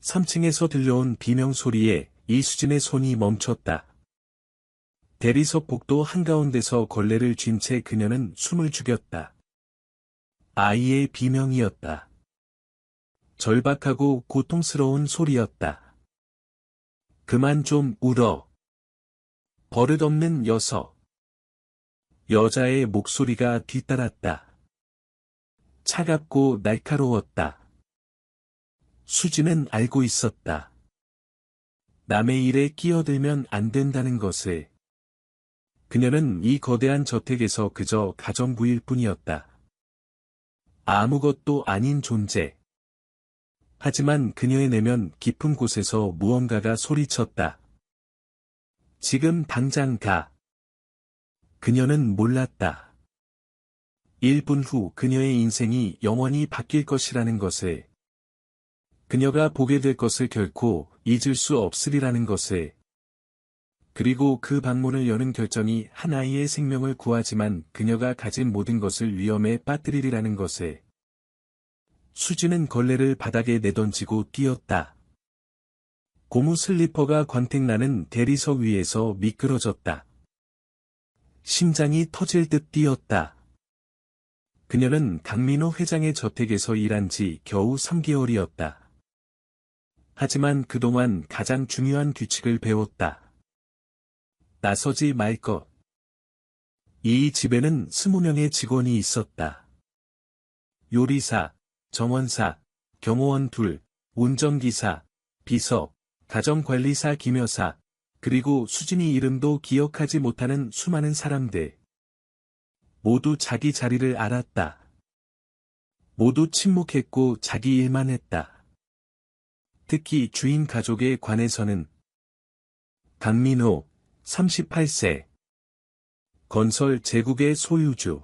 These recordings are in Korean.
3층에서 들려온 비명소리에 이수진의 손이 멈췄다. 대리석 복도 한가운데서 걸레를 쥔 채 그녀는 숨을 죽였다. 아이의 비명이었다. 절박하고 고통스러운 소리였다. 그만 좀 울어. 버릇없는 녀석. 여자의 목소리가 뒤따랐다. 차갑고 날카로웠다. 수지는 알고 있었다. 남의 일에 끼어들면 안 된다는 것을. 그녀는 이 거대한 저택에서 그저 가정부일 뿐이었다. 아무것도 아닌 존재. 하지만 그녀의 내면 깊은 곳에서 무언가가 소리쳤다. 지금 당장 가. 그녀는 몰랐다. 1분 후 그녀의 인생이 영원히 바뀔 것이라는 것을. 그녀가 보게 될 것을 결코 잊을 수 없으리라는 것을. 그리고 그 방문을 여는 결정이 한 아이의 생명을 구하지만 그녀가 가진 모든 것을 위험에 빠뜨리리라는 것을. 수지는 걸레를 바닥에 내던지고 뛰었다. 고무 슬리퍼가 광택나는 대리석 위에서 미끄러졌다. 심장이 터질 듯 뛰었다. 그녀는 강민호 회장의 저택에서 일한 지 겨우 3개월이었다. 하지만 그동안 가장 중요한 규칙을 배웠다. 나서지 말 것. 이 집에는 20명의 직원이 있었다. 요리사, 정원사, 경호원 둘, 운전기사, 비서, 가정관리사 김여사, 그리고 수진이 이름도 기억하지 못하는 수많은 사람들. 모두 자기 자리를 알았다. 모두 침묵했고 자기 일만 했다. 특히 주인 가족에 관해서는 강민호, 38세. 건설 제국의 소유주.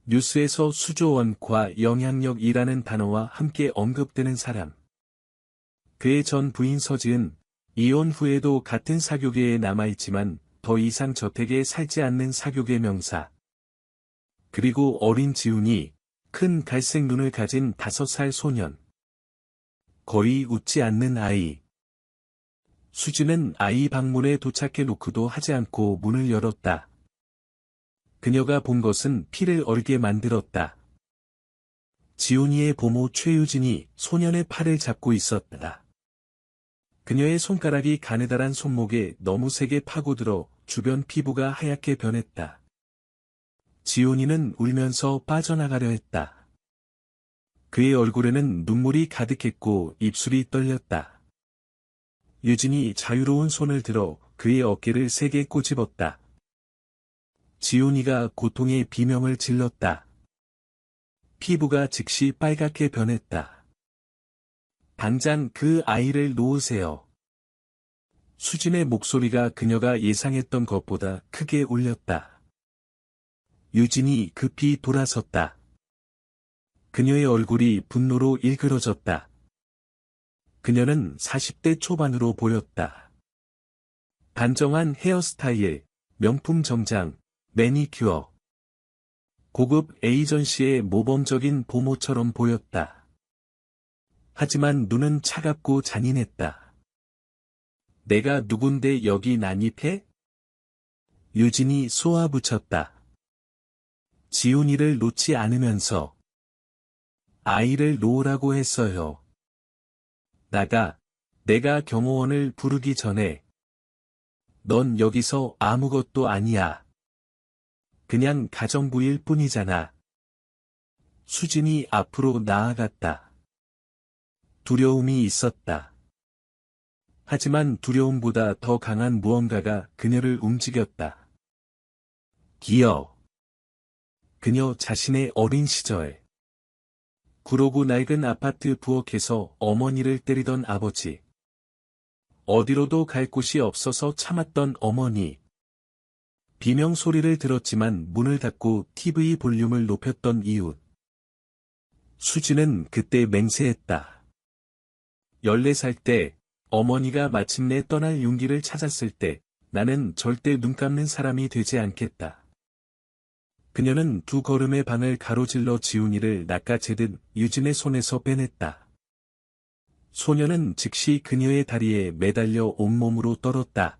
뉴스에서 수조원과 영향력이라는 단어와 함께 언급되는 사람. 그의 전 부인 서지은, 이혼 후에도 같은 사교계에 남아있지만 더 이상 저택에 살지 않는 사교계 명사. 그리고 어린 지훈이, 큰 갈색 눈을 가진 5살 소년. 거의 웃지 않는 아이. 수지는 아이 방문에 도착해 노크도 하지 않고 문을 열었다. 그녀가 본 것은 피를 얼게 만들었다. 지훈이의 보모 최유진이 소년의 팔을 잡고 있었다. 그녀의 손가락이 가느다란 손목에 너무 세게 파고들어 주변 피부가 하얗게 변했다. 지훈이는 울면서 빠져나가려 했다. 그의 얼굴에는 눈물이 가득했고 입술이 떨렸다. 유진이 자유로운 손을 들어 그의 어깨를 세게 꼬집었다. 지훈이가 고통의 비명을 질렀다. 피부가 즉시 빨갛게 변했다. 당장 그 아이를 놓으세요. 수진의 목소리가 그녀가 예상했던 것보다 크게 울렸다. 유진이 급히 돌아섰다. 그녀의 얼굴이 분노로 일그러졌다. 그녀는 40대 초반으로 보였다. 단정한 헤어스타일, 명품 정장, 매니큐어. 고급 에이전시의 모범적인 보모처럼 보였다. 하지만 눈은 차갑고 잔인했다. 내가 누군데 여기 난입해? 유진이 쏘아붙였다. 지훈이를 놓지 않으면서. 아이를 놓으라고 했어요. 나가, 내가 경호원을 부르기 전에. 넌 여기서 아무것도 아니야. 그냥 가정부일 뿐이잖아. 수진이 앞으로 나아갔다. 두려움이 있었다. 하지만 두려움보다 더 강한 무언가가 그녀를 움직였다. 기억. 그녀 자신의 어린 시절. 구로구 낡은 아파트 부엌에서 어머니를 때리던 아버지. 어디로도 갈 곳이 없어서 참았던 어머니. 비명 소리를 들었지만 문을 닫고 TV 볼륨을 높였던 이웃. 수지는 그때 맹세했다. 14살 때, 어머니가 마침내 떠날 용기를 찾았을 때, 나는 절대 눈 감는 사람이 되지 않겠다. 그녀는 2걸음의 방을 가로질러 지훈이를 낚아채듯 유진의 손에서 빼냈다. 소녀는 즉시 그녀의 다리에 매달려 온몸으로 떨었다.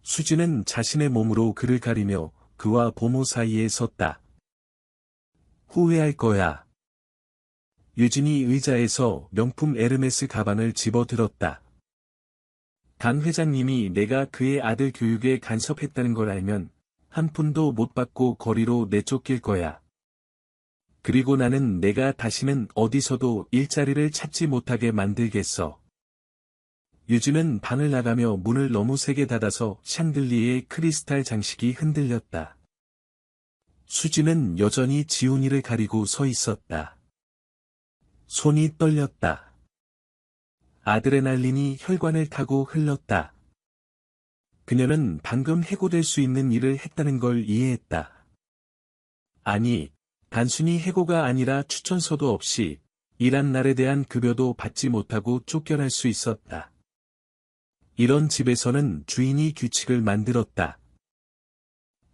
수지는 자신의 몸으로 그를 가리며 그와 보모 사이에 섰다. 후회할 거야. 유진이 의자에서 명품 에르메스 가방을 집어들었다. 강 회장님이 내가 그의 아들 교육에 간섭했다는 걸 알면 한 푼도 못 받고 거리로 내쫓길 거야. 그리고 나는 내가 다시는 어디서도 일자리를 찾지 못하게 만들겠어. 유진은 방을 나가며 문을 너무 세게 닫아서 샹들리에의 크리스탈 장식이 흔들렸다. 수지는 여전히 지훈이를 가리고 서 있었다. 손이 떨렸다. 아드레날린이 혈관을 타고 흘렀다. 그녀는 방금 해고될 수 있는 일을 했다는 걸 이해했다. 아니, 단순히 해고가 아니라 추천서도 없이 일한 날에 대한 급여도 받지 못하고 쫓겨날 수 있었다. 이런 집에서는 주인이 규칙을 만들었다.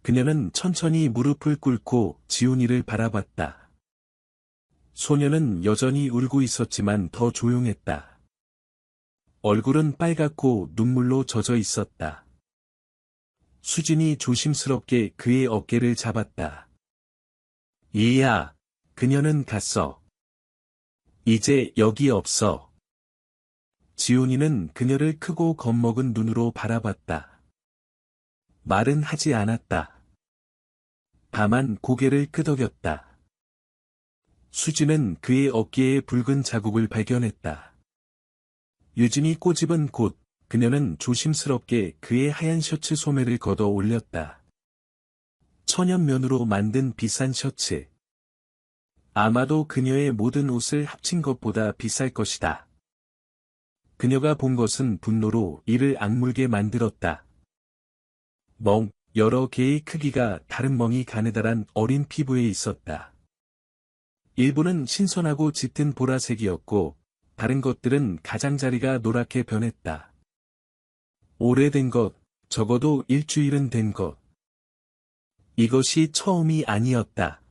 그녀는 천천히 무릎을 꿇고 지훈이를 바라봤다. 소녀는 여전히 울고 있었지만 더 조용했다. 얼굴은 빨갛고 눈물로 젖어 있었다. 수진이 조심스럽게 그의 어깨를 잡았다. 얘야, 그녀는 갔어. 이제 여기 없어. 지훈이는 그녀를 크고 겁먹은 눈으로 바라봤다. 말은 하지 않았다. 다만 고개를 끄덕였다. 수지는 그의 어깨에 붉은 자국을 발견했다. 유진이 꼬집은 곳, 그녀는 조심스럽게 그의 하얀 셔츠 소매를 걷어 올렸다. 천연면으로 만든 비싼 셔츠. 아마도 그녀의 모든 옷을 합친 것보다 비쌀 것이다. 그녀가 본 것은 분노로 이를 악물게 만들었다. 여러 개의 크기가 다른 멍이 가느다란 어린 피부에 있었다. 일부는 신선하고 짙은 보라색이었고, 다른 것들은 가장자리가 노랗게 변했다. 오래된 것, 적어도 일주일은 된 것. 이것이 처음이 아니었다.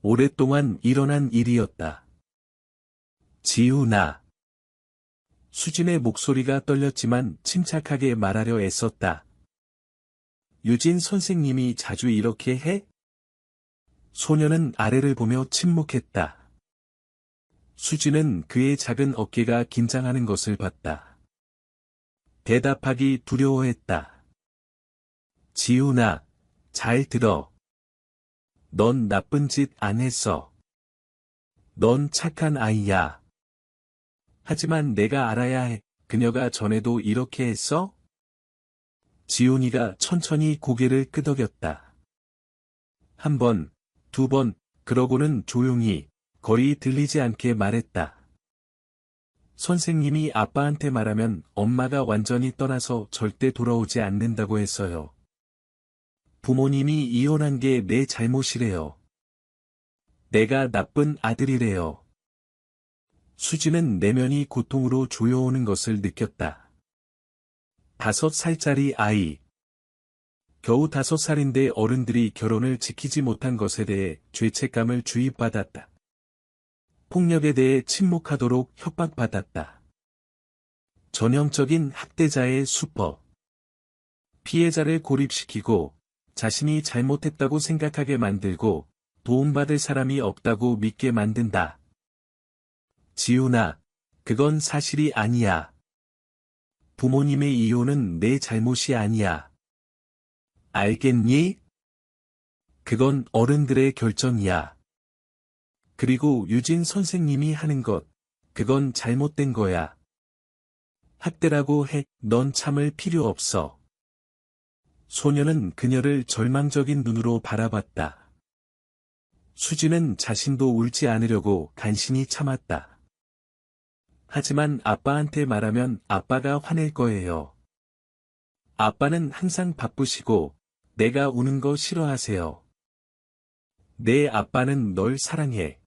오랫동안 일어난 일이었다. 지훈아. 수진의 목소리가 떨렸지만 침착하게 말하려 애썼다. 유진 선생님이 자주 이렇게 해? 소녀는 아래를 보며 침묵했다. 수진은 그의 작은 어깨가 긴장하는 것을 봤다. 대답하기 두려워했다. 지훈아, 잘 들어. 넌 나쁜 짓 안 했어. 넌 착한 아이야. 하지만 내가 알아야 해. 그녀가 전에도 이렇게 했어? 지훈이가 천천히 고개를 끄덕였다. 한 번, 두 번, 그러고는 조용히, 거리 들리지 않게 말했다. 선생님이 아빠한테 말하면 엄마가 완전히 떠나서 절대 돌아오지 않는다고 했어요. 부모님이 이혼한 게 내 잘못이래요. 내가 나쁜 아들이래요. 수지는 내면이 고통으로 조여오는 것을 느꼈다. 5살짜리 아이. 겨우 5살인데 어른들이 결혼을 지키지 못한 것에 대해 죄책감을 주입받았다. 폭력에 대해 침묵하도록 협박받았다. 전형적인 학대자의 수법. 피해자를 고립시키고 자신이 잘못했다고 생각하게 만들고 도움받을 사람이 없다고 믿게 만든다. 지훈아, 그건 사실이 아니야. 부모님의 이혼은 내 잘못이 아니야. 알겠니? 그건 어른들의 결정이야. 그리고 유진 선생님이 하는 것, 그건 잘못된 거야. 학대라고 해, 넌 참을 필요 없어. 소녀는 그녀를 절망적인 눈으로 바라봤다. 수지는 자신도 울지 않으려고 간신히 참았다. 하지만 아빠한테 말하면 아빠가 화낼 거예요. 아빠는 항상 바쁘시고 내가 우는 거 싫어하세요. 내 아빠는 널 사랑해.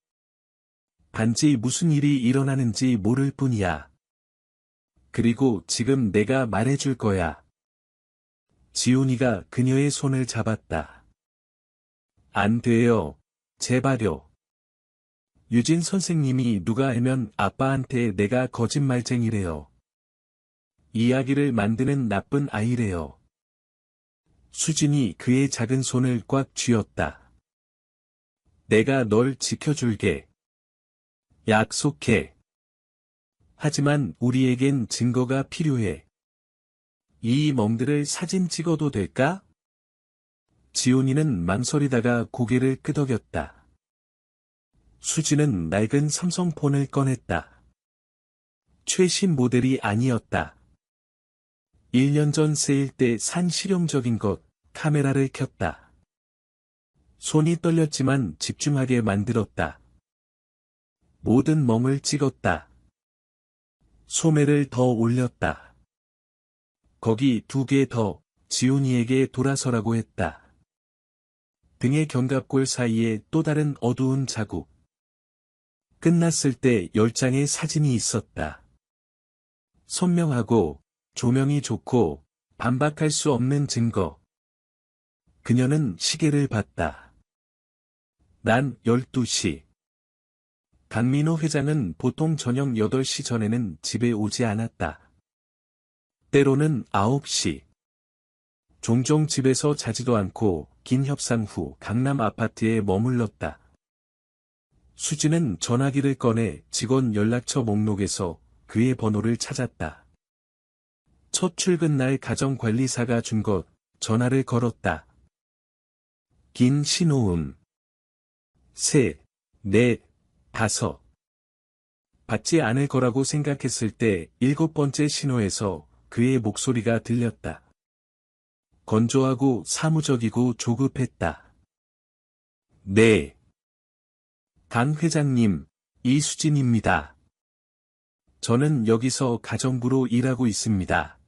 단지 무슨 일이 일어나는지 모를 뿐이야. 그리고 지금 내가 말해줄 거야. 지훈이가 그녀의 손을 잡았다. 안 돼요. 제발요. 유진 선생님이 누가 알면 아빠한테 내가 거짓말쟁이래요. 이야기를 만드는 나쁜 아이래요. 수진이 그의 작은 손을 꽉 쥐었다. 내가 널 지켜줄게. 약속해. 하지만 우리에겐 증거가 필요해. 이 멍들을 사진 찍어도 될까? 지훈이는 망설이다가 고개를 끄덕였다. 수진은 낡은 삼성폰을 꺼냈다. 최신 모델이 아니었다. 1년 전 세일 때 산 실용적인 것, 카메라를 켰다. 손이 떨렸지만 집중하게 만들었다. 모든 멍을 찍었다. 소매를 더 올렸다. 거기 2개 더, 지훈이에게 돌아서라고 했다. 등의 견갑골 사이에 또 다른 어두운 자국. 끝났을 때 10장의 사진이 있었다. 선명하고, 조명이 좋고, 반박할 수 없는 증거. 그녀는 시계를 봤다. 난 12시. 강민호 회장은 보통 저녁 8시 전에는 집에 오지 않았다. 때로는 9시. 종종 집에서 자지도 않고 긴 협상 후 강남 아파트에 머물렀다. 수지는 전화기를 꺼내 직원 연락처 목록에서 그의 번호를 찾았다. 첫 출근 날 가정관리사가 준 것, 전화를 걸었다. 긴 신호음. 3, 4, 5. 받지 않을 거라고 생각했을 때 7번째 신호에서 그의 목소리가 들렸다. 건조하고 사무적이고 조급했다. 네. 강 회장님, 이수진입니다. 저는 여기서 가정부로 일하고 있습니다.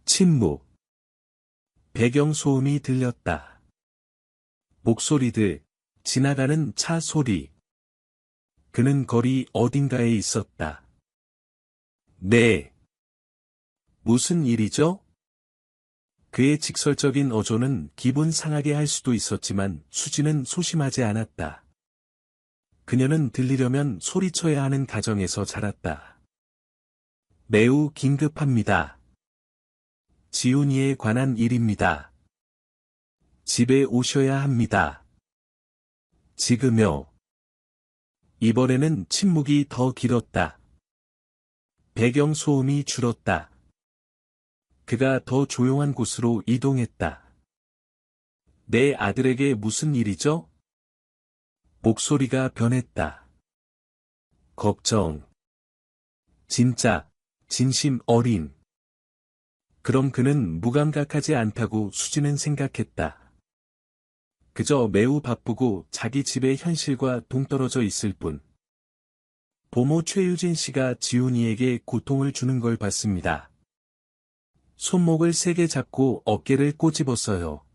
침묵. 배경소음이 들렸다. 목소리들, 지나가는 차 소리. 그는 거리 어딘가에 있었다. 네. 무슨 일이죠? 그의 직설적인 어조는 기분 상하게 할 수도 있었지만 수지는 소심하지 않았다. 그녀는 들리려면 소리쳐야 하는 가정에서 자랐다. 매우 긴급합니다. 지훈이에 관한 일입니다. 집에 오셔야 합니다. 지금요. 이번에는 침묵이 더 길었다. 배경 소음이 줄었다. 그가 더 조용한 곳으로 이동했다. 내 아들에게 무슨 일이죠? 목소리가 변했다. 걱정. 진짜, 진심 어린. 그럼 그는 무감각하지 않다고 수지는 생각했다. 그저 매우 바쁘고 자기 집의 현실과 동떨어져 있을 뿐. 보모 최유진 씨가 지훈이에게 고통을 주는 걸 봤습니다. 손목을 세게 잡고 어깨를 꼬집었어요.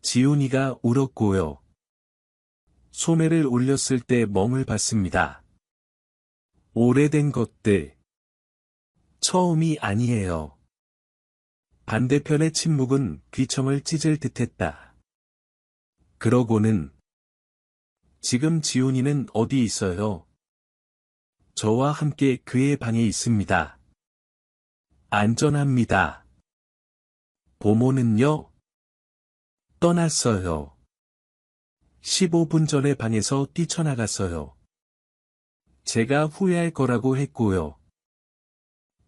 지훈이가 울었고요. 소매를 올렸을 때 멍을 봤습니다. 오래된 것들. 처음이 아니에요. 반대편의 침묵은 귀청을 찢을 듯했다. 그러고는 지금 지훈이는 어디 있어요? 저와 함께 그의 방에 있습니다. 안전합니다. 보모는요? 떠났어요. 15분 전에 방에서 뛰쳐나갔어요. 제가 후회할 거라고 했고요.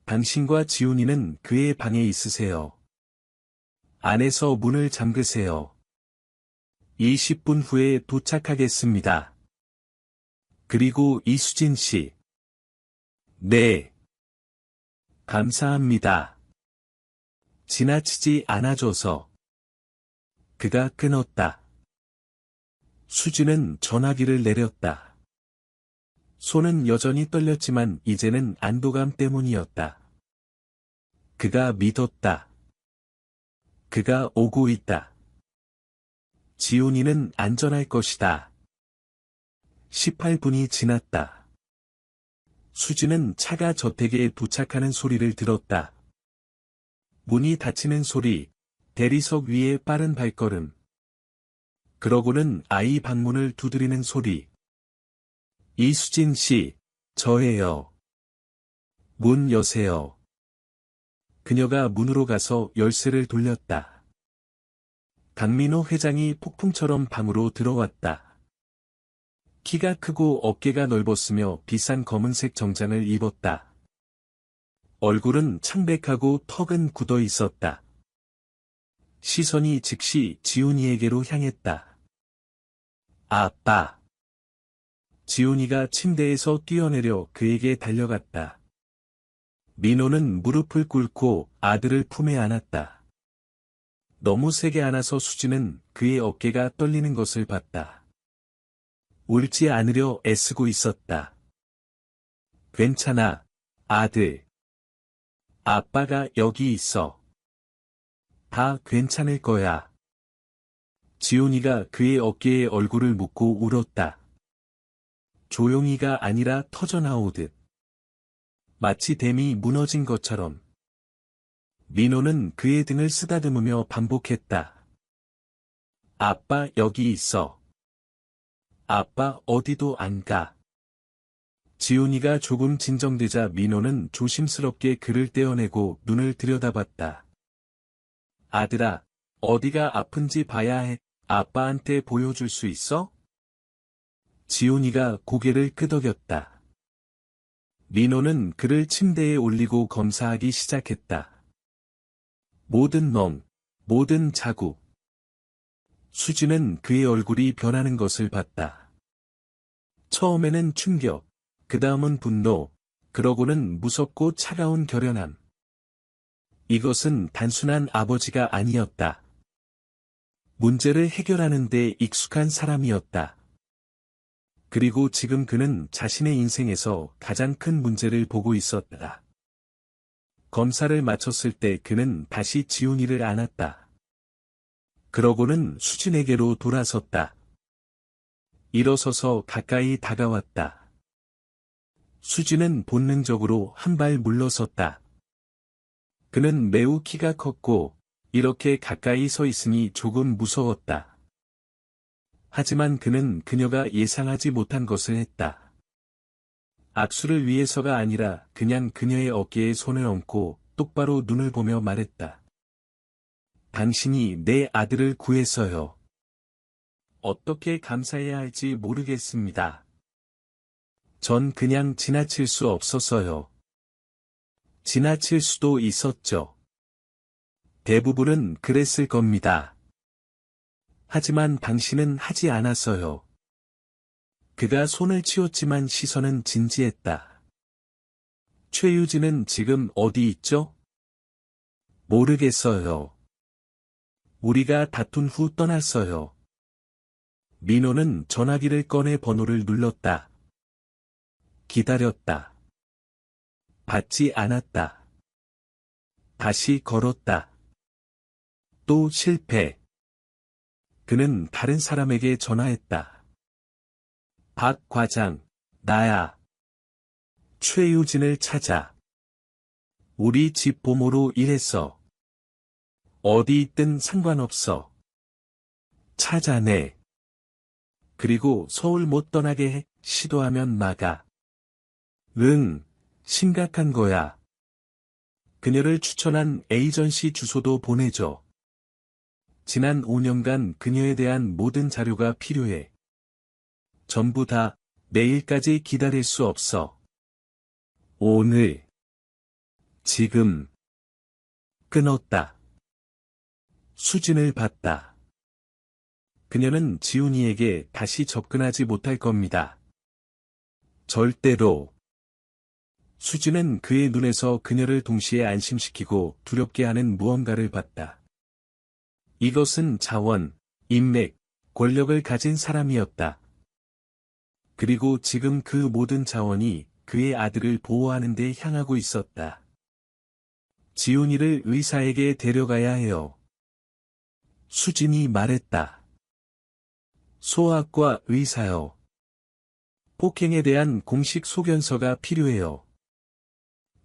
당신과 지훈이는 그의 방에 있으세요. 안에서 문을 잠그세요. 20분 후에 도착하겠습니다. 그리고 이수진 씨. 네. 감사합니다. 지나치지 않아줘서. 그가 끊었다. 수지는 전화기를 내렸다. 손은 여전히 떨렸지만 이제는 안도감 때문이었다. 그가 믿었다. 그가 오고 있다. 지훈이는 안전할 것이다. 18분이 지났다. 수지는 차가 저택에 도착하는 소리를 들었다. 문이 닫히는 소리, 대리석 위에 빠른 발걸음. 그러고는 아이 방문을 두드리는 소리. 이수진 씨, 저예요. 문 여세요. 그녀가 문으로 가서 열쇠를 돌렸다. 강민호 회장이 폭풍처럼 방으로 들어왔다. 키가 크고 어깨가 넓었으며 비싼 검은색 정장을 입었다. 얼굴은 창백하고 턱은 굳어 있었다. 시선이 즉시 지훈이에게로 향했다. 아빠. 지훈이가 침대에서 뛰어내려 그에게 달려갔다. 민호는 무릎을 꿇고 아들을 품에 안았다. 너무 세게 안아서 수지는 그의 어깨가 떨리는 것을 봤다. 울지 않으려 애쓰고 있었다. 괜찮아, 아들. 아빠가 여기 있어. 다 괜찮을 거야. 지훈이가 그의 어깨에 얼굴을 묻고 울었다. 조용히가 아니라 터져나오듯. 마치 댐이 무너진 것처럼. 민호는 그의 등을 쓰다듬으며 반복했다. 아빠 여기 있어. 아빠 어디도 안 가. 지훈이가 조금 진정되자 민호는 조심스럽게 그를 떼어내고 눈을 들여다봤다. 아들아, 어디가 아픈지 봐야 해. 아빠한테 보여줄 수 있어? 지훈이가 고개를 끄덕였다. 민호는 그를 침대에 올리고 검사하기 시작했다. 모든 멍, 모든 자국. 수지는 그의 얼굴이 변하는 것을 봤다. 처음에는 충격, 그 다음은 분노, 그러고는 무섭고 차가운 결연함. 이것은 단순한 아버지가 아니었다. 문제를 해결하는 데 익숙한 사람이었다. 그리고 지금 그는 자신의 인생에서 가장 큰 문제를 보고 있었다. 검사를 마쳤을 때 그는 다시 지훈이를 안았다. 그러고는 수진에게로 돌아섰다. 일어서서 가까이 다가왔다. 수진은 본능적으로 한 발 물러섰다. 그는 매우 키가 컸고 이렇게 가까이 서 있으니 조금 무서웠다. 하지만 그는 그녀가 예상하지 못한 것을 했다. 악수를 위해서가 아니라 그냥 그녀의 어깨에 손을 얹고 똑바로 눈을 보며 말했다. 당신이 내 아들을 구했어요. 어떻게 감사해야 할지 모르겠습니다. 전 그냥 지나칠 수 없었어요. 지나칠 수도 있었죠. 대부분은 그랬을 겁니다. 하지만 당신은 하지 않았어요. 그가 손을 치웠지만 시선은 진지했다. 최유진은 지금 어디 있죠? 모르겠어요. 우리가 다툰 후 떠났어요. 민호는 전화기를 꺼내 번호를 눌렀다. 기다렸다. 받지 않았다. 다시 걸었다. 또 실패. 그는 다른 사람에게 전화했다. 박 과장, 나야. 최유진을 찾아. 우리 집 보모로 일했어. 어디 있든 상관없어. 찾아내. 그리고 서울 못 떠나게 해. 시도하면 막아. 응, 심각한 거야. 그녀를 추천한 에이전시 주소도 보내줘. 지난 5년간 그녀에 대한 모든 자료가 필요해. 전부 다 내일까지 기다릴 수 없어. 오늘. 지금. 끊었다. 수진을 봤다. 그녀는 지훈이에게 다시 접근하지 못할 겁니다. 절대로. 수진은 그의 눈에서 그녀를 동시에 안심시키고 두렵게 하는 무언가를 봤다. 이것은 자원, 인맥, 권력을 가진 사람이었다. 그리고 지금 그 모든 자원이 그의 아들을 보호하는 데 향하고 있었다. 지훈이를 의사에게 데려가야 해요. 수진이 말했다. 소아과 의사요. 폭행에 대한 공식 소견서가 필요해요.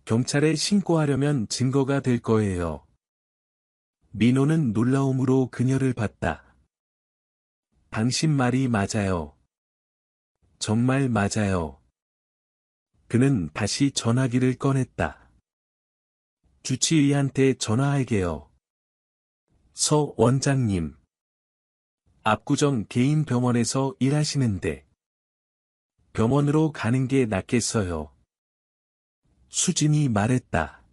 경찰에 신고하려면 증거가 될 거예요. 민호는 놀라움으로 그녀를 봤다. 당신 말이 맞아요. 정말 맞아요. 그는 다시 전화기를 꺼냈다. 주치의한테 전화할게요. 서 원장님. 압구정 개인 병원에서 일하시는데 병원으로 가는 게 낫겠어요. 수진이 말했다.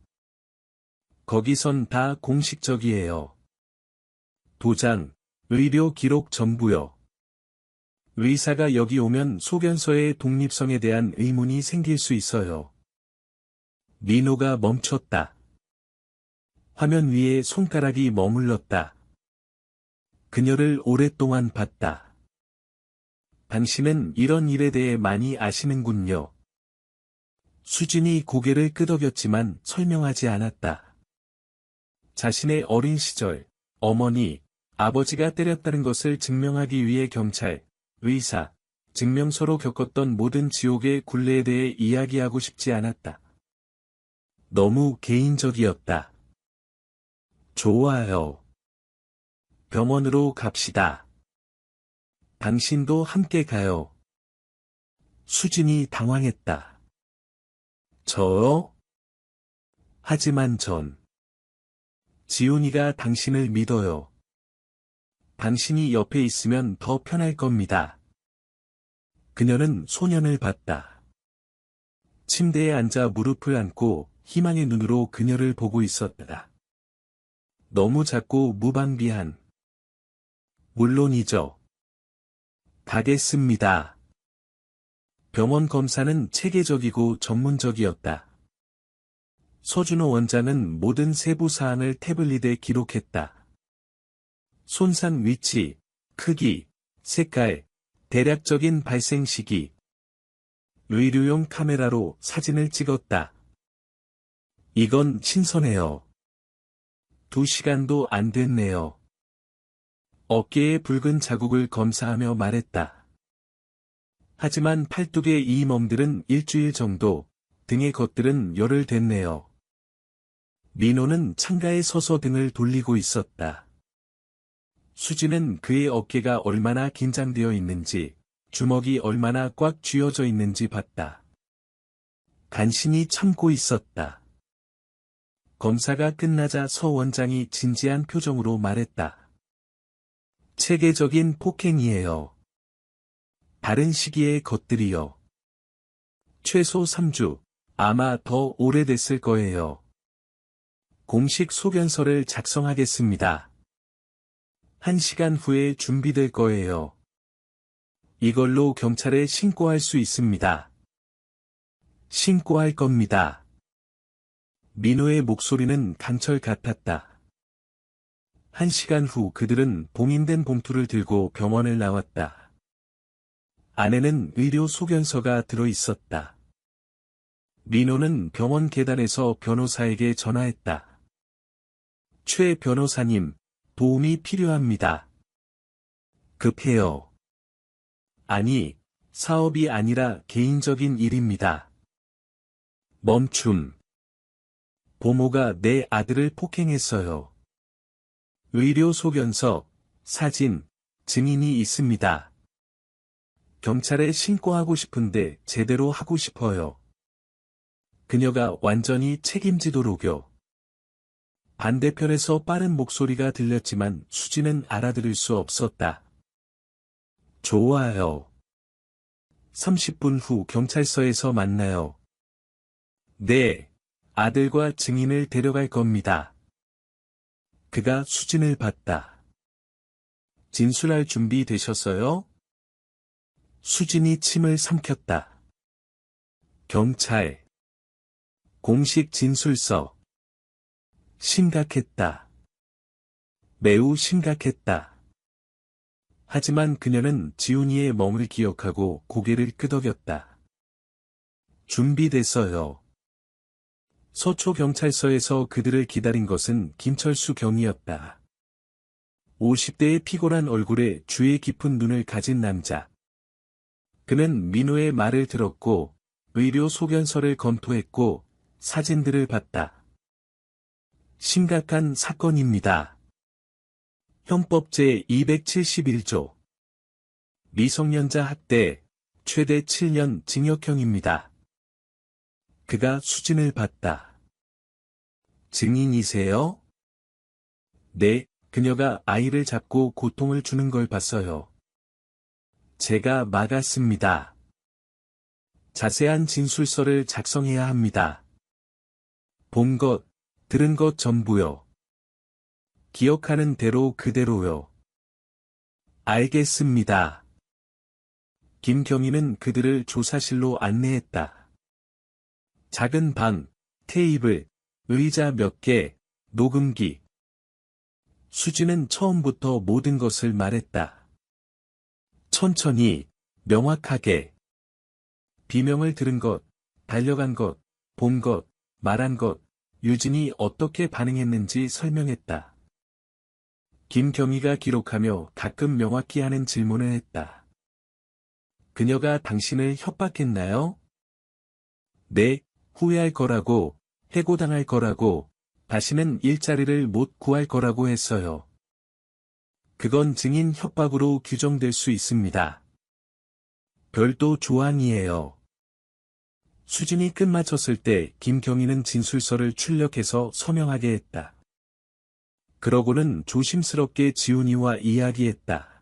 거기선 다 공식적이에요. 도장, 의료 기록 전부요. 의사가 여기 오면 소견서의 독립성에 대한 의문이 생길 수 있어요. 민호가 멈췄다. 화면 위에 손가락이 머물렀다. 그녀를 오랫동안 봤다. 당신은 이런 일에 대해 많이 아시는군요. 수진이 고개를 끄덕였지만 설명하지 않았다. 자신의 어린 시절, 어머니, 아버지가 때렸다는 것을 증명하기 위해 경찰, 의사, 증명서로 겪었던 모든 지옥의 굴레에 대해 이야기하고 싶지 않았다. 너무 개인적이었다. 좋아요. 병원으로 갑시다. 당신도 함께 가요. 수진이 당황했다. 저요? 하지만 지훈이가 당신을 믿어요. 당신이 옆에 있으면 더 편할 겁니다. 그녀는 소년을 봤다. 침대에 앉아 무릎을 안고 희망의 눈으로 그녀를 보고 있었다. 너무 작고 무방비한. 물론이죠. 가겠습니다. 병원 검사는 체계적이고 전문적이었다. 서준호 원장은 모든 세부 사항을 태블릿에 기록했다. 손상 위치, 크기, 색깔, 대략적인 발생 시기. 의료용 카메라로 사진을 찍었다. 이건 신선해요. 2시간도 안 됐네요. 어깨에 붉은 자국을 검사하며 말했다. 하지만 팔뚝의 이 멍들은 일주일 정도, 등의 것들은 열흘 됐네요. 민호는 창가에 서서 등을 돌리고 있었다. 수지는 그의 어깨가 얼마나 긴장되어 있는지, 주먹이 얼마나 꽉 쥐어져 있는지 봤다. 간신히 참고 있었다. 검사가 끝나자 서 원장이 진지한 표정으로 말했다. 체계적인 폭행이에요. 다른 시기의 것들이요. 최소 3주, 아마 더 오래됐을 거예요. 공식 소견서를 작성하겠습니다. 1시간 후에 준비될 거예요. 이걸로 경찰에 신고할 수 있습니다. 신고할 겁니다. 민호의 목소리는 강철 같았다. 1시간 후 그들은 봉인된 봉투를 들고 병원을 나왔다. 안에는 의료 소견서가 들어 있었다. 민호는 병원 계단에서 변호사에게 전화했다. 최 변호사님, 도움이 필요합니다. 급해요. 아니, 사업이 아니라 개인적인 일입니다. 멈춤. 보모가 내 아들을 폭행했어요. 의료 소견서, 사진, 증인이 있습니다. 경찰에 신고하고 싶은데 제대로 하고 싶어요. 그녀가 완전히 책임지도록요. 반대편에서 빠른 목소리가 들렸지만 수지는 알아들을 수 없었다. 좋아요. 30분 후 경찰서에서 만나요. 네, 아들과 증인을 데려갈 겁니다. 그가 수진을 봤다. 진술할 준비 되셨어요? 수진이 침을 삼켰다. 경찰. 공식 진술서. 심각했다. 매우 심각했다. 하지만 그녀는 지훈이의 멍을 기억하고 고개를 끄덕였다. 준비됐어요. 서초경찰서에서 그들을 기다린 것은 김철수 경이었다. 50대의 피곤한 얼굴에 주의 깊은 눈을 가진 남자. 그는 민호의 말을 들었고, 의료 소견서를 검토했고, 사진들을 봤다. 심각한 사건입니다. 헌법 제271조. 미성년자 학대, 최대 7년 징역형입니다. 그가 수진을 봤다. 증인이세요? 네, 그녀가 아이를 잡고 고통을 주는 걸 봤어요. 제가 막았습니다. 자세한 진술서를 작성해야 합니다. 본 것, 들은 것 전부요. 기억하는 대로 그대로요. 알겠습니다. 김경희는 그들을 조사실로 안내했다. 작은 방, 테이블, 의자 몇 개, 녹음기. 수지는 처음부터 모든 것을 말했다. 천천히, 명확하게. 비명을 들은 것, 달려간 것, 본 것, 말한 것, 유진이 어떻게 반응했는지 설명했다. 김경희가 기록하며 가끔 명확히 하는 질문을 했다. 그녀가 당신을 협박했나요? 네, 후회할 거라고, 해고당할 거라고, 다시는 일자리를 못 구할 거라고 했어요. 그건 증인 협박으로 규정될 수 있습니다. 별도 조항이에요. 수진이 끝마쳤을 때 김경희는 진술서를 출력해서 서명하게 했다. 그러고는 조심스럽게 지훈이와 이야기했다.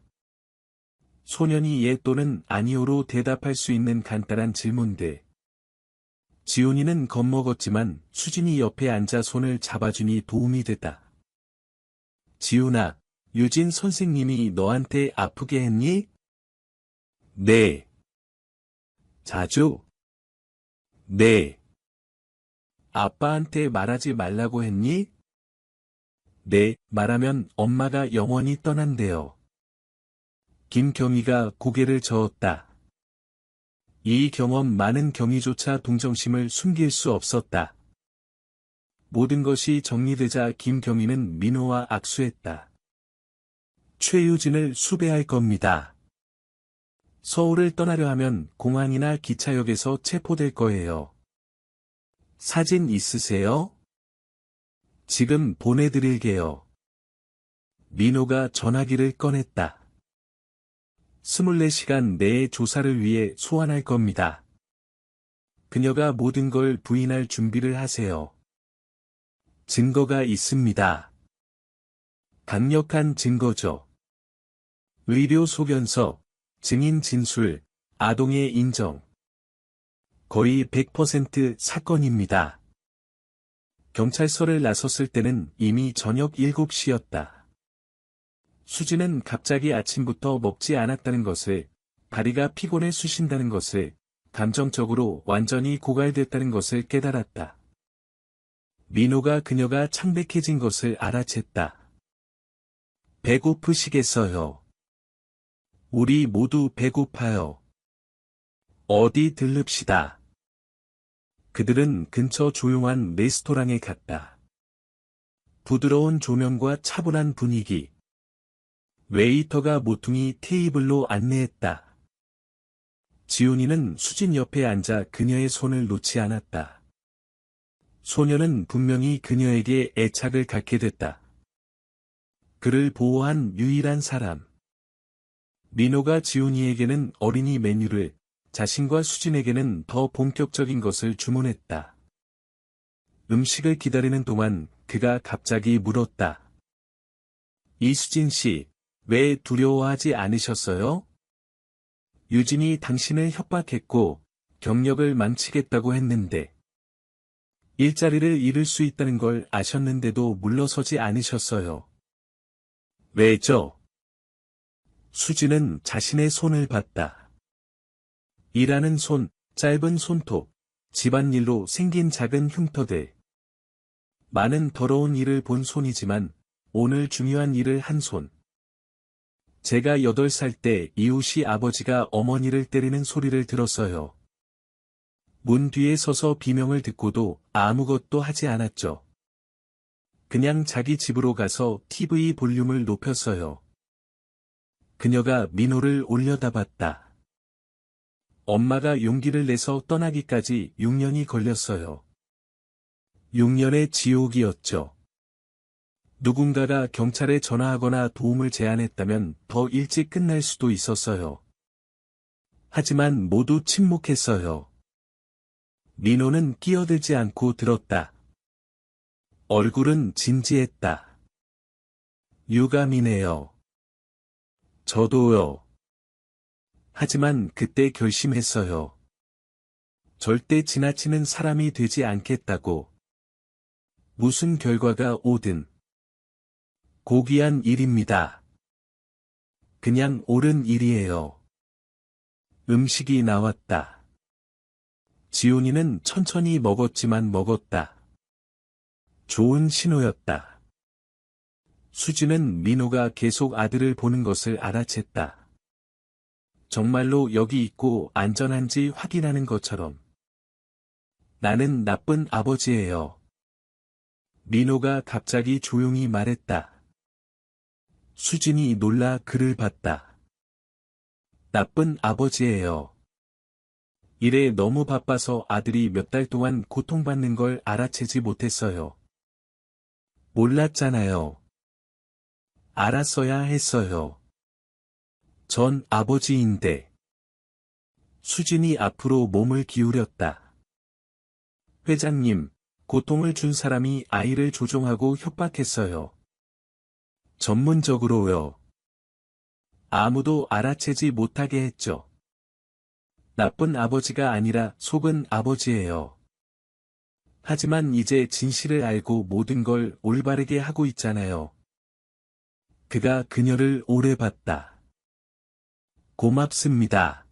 소년이 예 또는 아니오로 대답할 수 있는 간단한 질문들. 지훈이는 겁먹었지만 수진이 옆에 앉아 손을 잡아주니 도움이 됐다. 지훈아, 유진 선생님이 너한테 아프게 했니? 네. 자주? 네. 아빠한테 말하지 말라고 했니? 네, 말하면 엄마가 영원히 떠난대요. 김경희가 고개를 저었다. 이 경험 많은 경희조차 동정심을 숨길 수 없었다. 모든 것이 정리되자 김경희는 민호와 악수했다. 최유진을 수배할 겁니다. 서울을 떠나려 하면 공항이나 기차역에서 체포될 거예요. 사진 있으세요? 지금 보내드릴게요. 민호가 전화기를 꺼냈다. 24시간 내에 조사를 위해 소환할 겁니다. 그녀가 모든 걸 부인할 준비를 하세요. 증거가 있습니다. 강력한 증거죠. 의료 소견서, 증인 진술, 아동의 인정. 거의 100% 사건입니다. 경찰서를 나섰을 때는 이미 저녁 7시였다. 수지는 갑자기 아침부터 먹지 않았다는 것을, 다리가 피곤해 쑤신다는 것을, 감정적으로 완전히 고갈됐다는 것을 깨달았다. 민호가 그녀가 창백해진 것을 알아챘다. 배고프시겠어요. 우리 모두 배고파요. 어디 들릅시다. 그들은 근처 조용한 레스토랑에 갔다. 부드러운 조명과 차분한 분위기. 웨이터가 모퉁이 테이블로 안내했다. 지훈이는 수진 옆에 앉아 그녀의 손을 놓지 않았다. 소녀는 분명히 그녀에게 애착을 갖게 됐다. 그를 보호한 유일한 사람. 민호가 지훈이에게는 어린이 메뉴를, 자신과 수진에게는 더 본격적인 것을 주문했다. 음식을 기다리는 동안 그가 갑자기 물었다. 이수진 씨, 왜 두려워하지 않으셨어요? 유진이 당신을 협박했고, 경력을 망치겠다고 했는데, 일자리를 잃을 수 있다는 걸 아셨는데도 물러서지 않으셨어요. 왜죠? 수진은 자신의 손을 봤다. 일하는 손, 짧은 손톱, 집안일로 생긴 작은 흉터들. 많은 더러운 일을 본 손이지만, 오늘 중요한 일을 한 손. 제가 8살 때 이웃이 아버지가 어머니를 때리는 소리를 들었어요. 문 뒤에 서서 비명을 듣고도 아무것도 하지 않았죠. 그냥 자기 집으로 가서 TV 볼륨을 높였어요. 그녀가 민호를 올려다봤다. 엄마가 용기를 내서 떠나기까지 6년이 걸렸어요. 6년의 지옥이었죠. 누군가가 경찰에 전화하거나 도움을 제안했다면 더 일찍 끝날 수도 있었어요. 하지만 모두 침묵했어요. 민호는 끼어들지 않고 들었다. 얼굴은 진지했다. 유감이네요. 저도요. 하지만 그때 결심했어요. 절대 지나치는 사람이 되지 않겠다고. 무슨 결과가 오든 고귀한 일입니다. 그냥 옳은 일이에요. 음식이 나왔다. 지훈이는 천천히 먹었지만 먹었다. 좋은 신호였다. 수지는 민호가 계속 아들을 보는 것을 알아챘다. 정말로 여기 있고 안전한지 확인하는 것처럼. 나는 나쁜 아버지예요. 민호가 갑자기 조용히 말했다. 수진이 놀라 그를 봤다. 나쁜 아버지예요. 일에 너무 바빠서 아들이 몇 달 동안 고통받는 걸 알아채지 못했어요. 몰랐잖아요. 알았어야 했어요. 전 아버지인데. 수진이 앞으로 몸을 기울였다. 회장님, 고통을 준 사람이 아이를 조종하고 협박했어요. 전문적으로요. 아무도 알아채지 못하게 했죠. 나쁜 아버지가 아니라 속은 아버지예요. 하지만 이제 진실을 알고 모든 걸 올바르게 하고 있잖아요. 그가 그녀를 오래 봤다. 고맙습니다.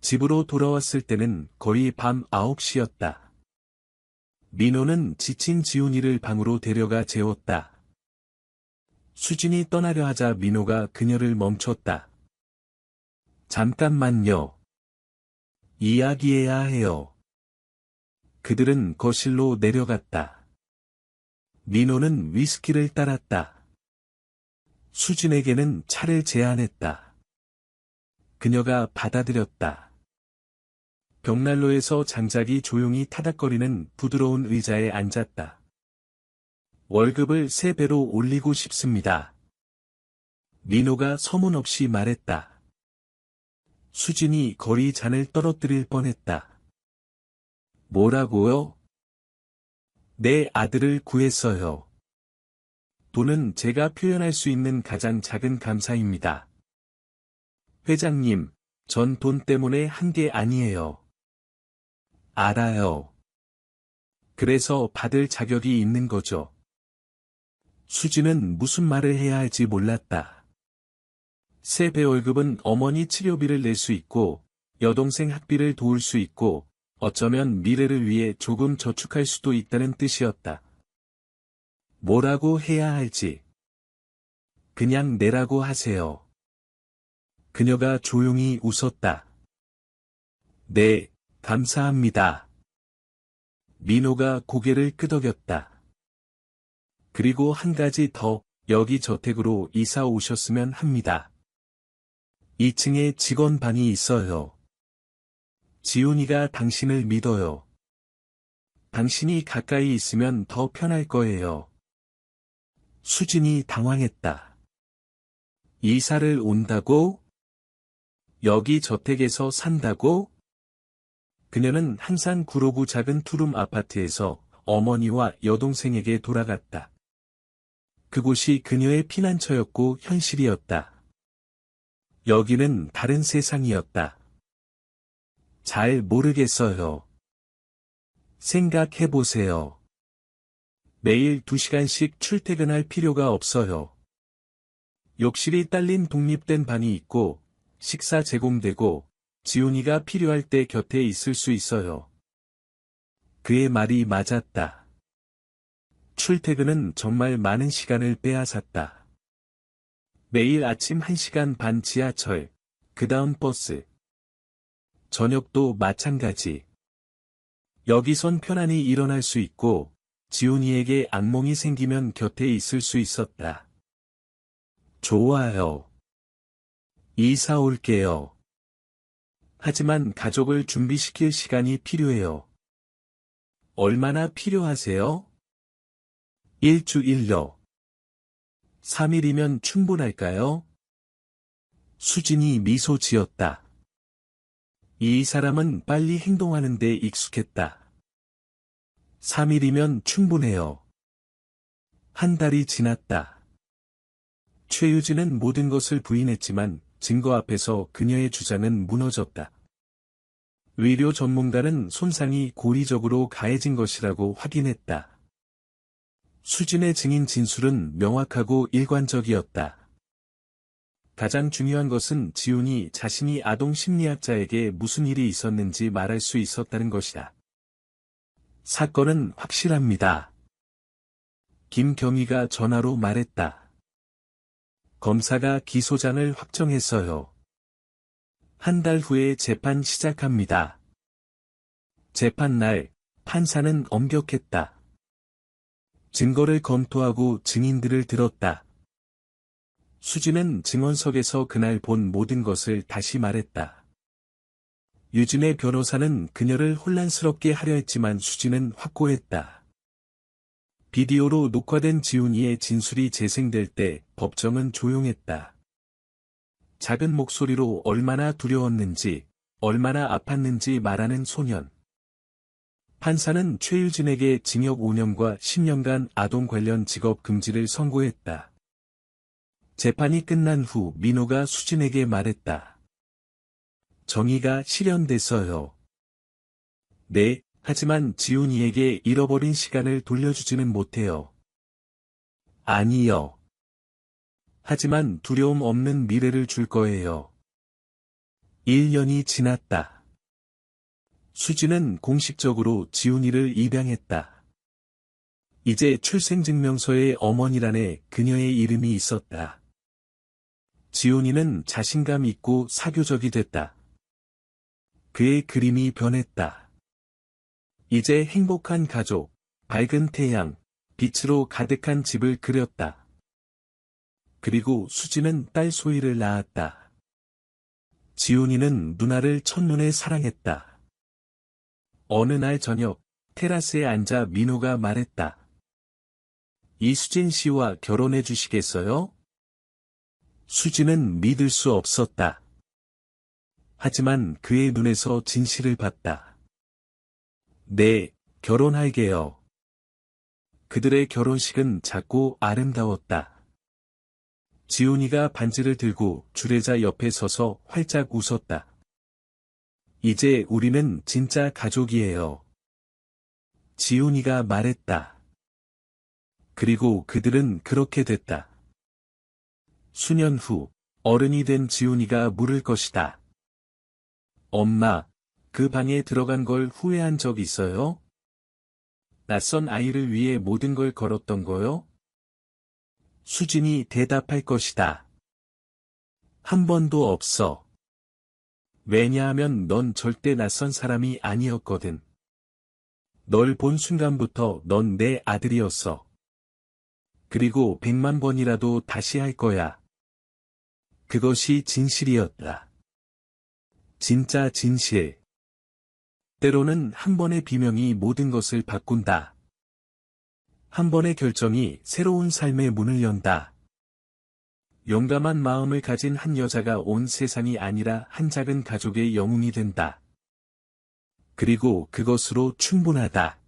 집으로 돌아왔을 때는 거의 밤 9시였다. 민호는 지친 지훈이를 방으로 데려가 재웠다. 수진이 떠나려 하자 민호가 그녀를 멈췄다. 잠깐만요. 이야기해야 해요. 그들은 거실로 내려갔다. 민호는 위스키를 따랐다. 수진에게는 차를 제안했다. 그녀가 받아들였다. 벽난로에서 장작이 조용히 타닥거리는 부드러운 의자에 앉았다. 월급을 3배로 올리고 싶습니다. 민호가 서문없이 말했다. 수진이 거리 잔을 떨어뜨릴 뻔했다. 뭐라고요? 내 아들을 구했어요. 돈은 제가 표현할 수 있는 가장 작은 감사입니다. 회장님, 전 돈 때문에 한 게 아니에요. 알아요. 그래서 받을 자격이 있는 거죠. 수지는 무슨 말을 해야 할지 몰랐다. 3배 월급은 어머니 치료비를 낼 수 있고, 여동생 학비를 도울 수 있고, 어쩌면 미래를 위해 조금 저축할 수도 있다는 뜻이었다. 뭐라고 해야 할지. 그냥 내라고 하세요. 그녀가 조용히 웃었다. 네, 감사합니다. 민호가 고개를 끄덕였다. 그리고 한 가지 더, 여기 저택으로 이사 오셨으면 합니다. 2층에 직원방이 있어요. 지훈이가 당신을 믿어요. 당신이 가까이 있으면 더 편할 거예요. 수진이 당황했다. 이사를 온다고? 여기 저택에서 산다고? 그녀는 항상 구로구 작은 투룸 아파트에서 어머니와 여동생에게 돌아갔다. 그곳이 그녀의 피난처였고 현실이었다. 여기는 다른 세상이었다. 잘 모르겠어요. 생각해보세요. 매일 2시간씩 출퇴근할 필요가 없어요. 욕실이 딸린 독립된 방이 있고, 식사 제공되고, 지훈이가 필요할 때 곁에 있을 수 있어요. 그의 말이 맞았다. 출퇴근은 정말 많은 시간을 빼앗았다. 매일 아침 1시간 반 지하철, 그 다음 버스. 저녁도 마찬가지. 여기선 편안히 일어날 수 있고, 지훈이에게 악몽이 생기면 곁에 있을 수 있었다. 좋아요. 이사 올게요. 하지만 가족을 준비시킬 시간이 필요해요. 얼마나 필요하세요? 일주일요. 3일이면 충분할까요? 수진이 미소 지었다. 이 사람은 빨리 행동하는 데 익숙했다. 3일이면 충분해요. 한 달이 지났다. 최유진은 모든 것을 부인했지만 증거 앞에서 그녀의 주장은 무너졌다. 의료 전문가는 손상이 고의적으로 가해진 것이라고 확인했다. 수진의 증인 진술은 명확하고 일관적이었다. 가장 중요한 것은 지훈이 자신이 아동심리학자에게 무슨 일이 있었는지 말할 수 있었다는 것이다. 사건은 확실합니다. 김경희가 전화로 말했다. 검사가 기소장을 확정했어요. 한 달 후에 재판 시작합니다. 재판 날, 판사는 엄격했다. 증거를 검토하고 증인들을 들었다. 수진은 증언석에서 그날 본 모든 것을 다시 말했다. 유진의 변호사는 그녀를 혼란스럽게 하려 했지만 수진은 확고했다. 비디오로 녹화된 지훈이의 진술이 재생될 때 법정은 조용했다. 작은 목소리로 얼마나 두려웠는지, 얼마나 아팠는지 말하는 소년. 판사는 최유진에게 징역 5년과 10년간 아동 관련 직업 금지를 선고했다. 재판이 끝난 후 민호가 수진에게 말했다. 정의가 실현됐어요. 네, 하지만 지훈이에게 잃어버린 시간을 돌려주지는 못해요. 아니요. 하지만 두려움 없는 미래를 줄 거예요. 1년이 지났다. 수진은 공식적으로 지훈이를 입양했다. 이제 출생증명서에 어머니란에 그녀의 이름이 있었다. 지훈이는 자신감 있고 사교적이 됐다. 그의 그림이 변했다. 이제 행복한 가족, 밝은 태양, 빛으로 가득한 집을 그렸다. 그리고 수진은 딸 소희를 낳았다. 지훈이는 누나를 첫눈에 사랑했다. 어느 날 저녁, 테라스에 앉아 민호가 말했다. 이수진 씨와 결혼해 주시겠어요? 수진은 믿을 수 없었다. 하지만 그의 눈에서 진실을 봤다. 네, 결혼할게요. 그들의 결혼식은 작고 아름다웠다. 지훈이가 반지를 들고 주례자 옆에 서서 활짝 웃었다. 이제 우리는 진짜 가족이에요. 지훈이가 말했다. 그리고 그들은 그렇게 됐다. 수년 후, 어른이 된 지훈이가 물을 것이다. 엄마, 그 방에 들어간 걸 후회한 적 있어요? 낯선 아이를 위해 모든 걸 걸었던 거요? 수진이 대답할 것이다. 한 번도 없어. 왜냐하면 넌 절대 낯선 사람이 아니었거든. 널 본 순간부터 넌 내 아들이었어. 그리고 100만 번이라도 다시 할 거야. 그것이 진실이었다. 진짜 진실. 때로는 한 번의 비명이 모든 것을 바꾼다. 한 번의 결정이 새로운 삶의 문을 연다. 용감한 마음을 가진 한 여자가 온 세상이 아니라 한 작은 가족의 영웅이 된다. 그리고 그것으로 충분하다.